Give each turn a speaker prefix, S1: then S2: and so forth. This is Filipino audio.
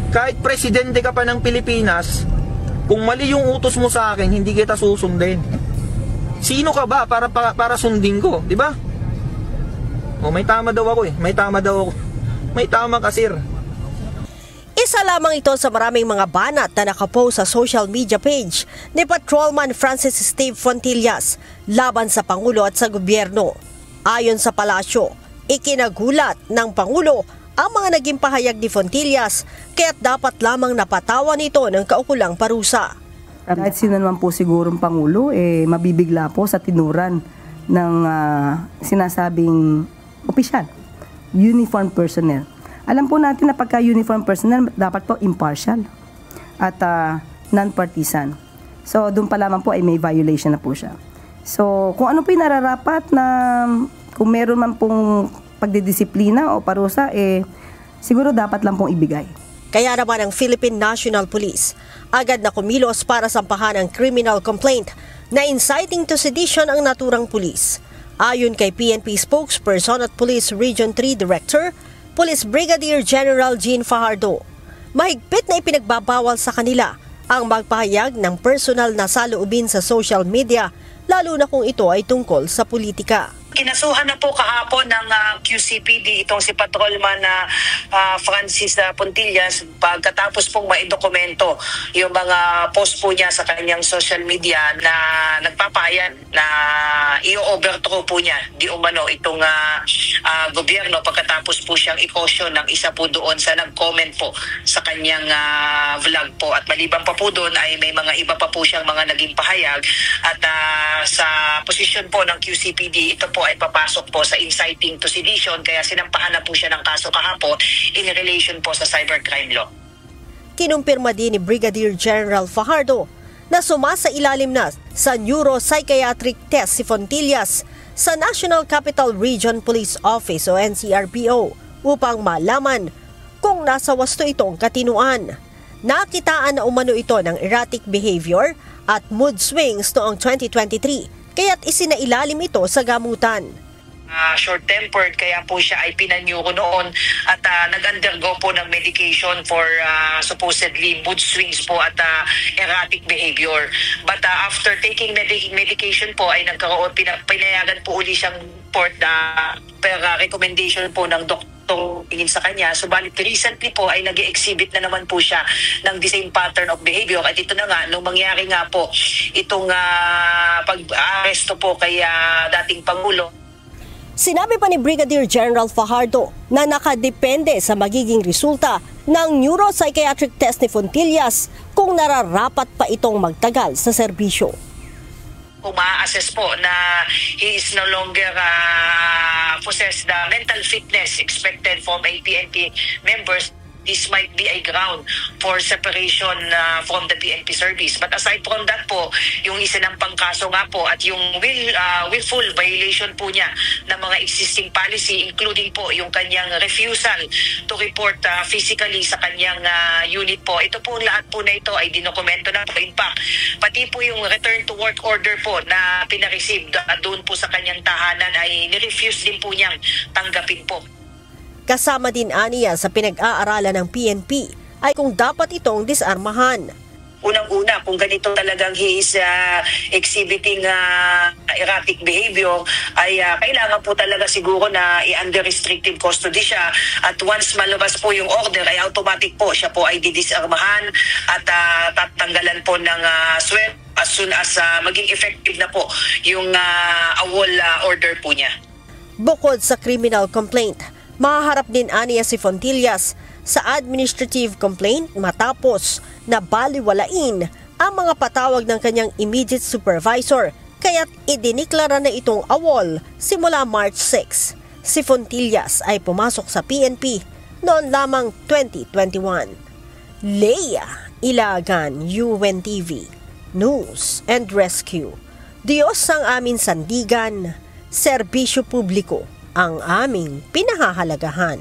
S1: Kahit presidente ka pa ng Pilipinas, kung mali yung utos mo sa akin, hindi kita susundin. Sino ka ba para sundin ko, di ba? O may tama daw ako eh. May tama daw ako. May tama ka, sir.
S2: Isa lamang ito sa maraming mga banat na nakapost sa social media page ni Patrolman Francis Steve Fontillas laban sa Pangulo at sa gobyerno. Ayon sa palasyo, ikinagulat ng Pangulo ang mga naging pahayag ni Fontillas kaya't dapat lamang napatawan ito ng kaukulang parusa.
S3: Kahit sino naman po sigurong Pangulo, mabibigla po sa tinuran ng sinasabing opisyal, uniform personnel. Alam po natin na pagka uniform personnel, dapat po impartial at non-partisan. So, doon pa lamang po ay may violation na po siya. So, kung ano po yung nararapat na kung meron man pong pagdidisiplina o parusa, siguro dapat lang pong ibigay.
S2: Kaya naman ang Philippine National Police agad na kumilos para sampahan ang criminal complaint na inciting to sedition ang naturang pulis. Ayon kay PNP spokesperson at Police Region 3 Director, Police Brigadier General Jean Fajardo, mahigpit na ipinagbabawal sa kanila ang magpahayag ng personal na saloobin sa social media, lalo na kung ito ay tungkol sa politika.
S4: Kinasuhan na po kahapon ng QCPD itong si Patrolman Francis Fontillas pagkatapos pong maidokumento yung mga post po niya sa kanyang social media na nagpapayan na i-overthrow po niya di umano itong gobyerno pagkatapos po siyang i-caution ng isa po doon sa nag-comment po sa kanyang vlog po. At maliban pa po doon ay may mga iba pa po siyang mga naging pahayag at sa posisyon po ng QCPD ito po ay papasok po sa inciting to sedition kaya sinampahan na po siya ng kaso kahapon in relation po sa cybercrime law.
S2: Kinumpirma din ni Brigadier General Fajardo na sumasailalim na sa neuropsychiatric test si Fontillas sa National Capital Region Police Office o NCRPO upang malaman kung nasa wasto itong katinuan. Nakitaan na umano ito ng erratic behavior at mood swings noong 2023 kaya't isinailalim ito sa gamutan.
S4: Short-tempered kaya po siya ay pinanyuko noon at nag-undergo po ng medication for supposedly mood swings po at erratic behavior. But after taking medication po ay nagkaroon, pinayagan po uli siyang per recommendation po ng doktor tingin sa kanya. Subalit recently po ay nag-exhibit na naman po siya ng the same pattern of behavior. At ito na nga, nung mangyari nga po itong pag-aresto po kay dating Pangulo.
S2: Sinabi pa ni Brigadier General Fajardo na nakadepende sa magiging resulta ng neuropsychiatric test ni Fontillas kung nararapat pa itong magtagal sa serbisyo.
S4: Kung ma-assess po na he is no longer possess the mental fitness expected from a PNP members, this might be a ground for separation from the PNP service. But aside from that po, yung isinampang kaso nga po at yung willful violation po niya ng mga existing policy, including po yung kanyang refusal to report physically sa kanyang unit po. Ito po lahat po na ito ay dinokumento na po. In fact, pati po yung return to work order po na pinareceive doon po sa kanyang tahanan ay nirefuse din po niyang tanggapin po.
S2: Kasama din aniya sa pinag-aaralan ng PNP ay kung dapat itong disarmahan.
S4: Unang-una, kung ganito talagang he is exhibiting erratic behavior, ay kailangan po talaga siguro na i-under restrictive custody siya. At once malabas po yung order, ay automatic po siya po ay didisarmahan at tatanggalan po ng sweldo as soon as maging effective na po yung AWOL order po niya.
S2: Bukod sa criminal complaint, mahaharap din aniya si Fontillas sa administrative complaint matapos na baliwalain ang mga patawag ng kanyang immediate supervisor kaya't idiniklara na itong AWOL simula March 6. Si Fontillas ay pumasok sa PNP noon lamang 2021. Leia Ilagan, UNTV, News and Rescue. Diyos ang aming sandigan, serbisyo publiko ang aming pinahahalagahan.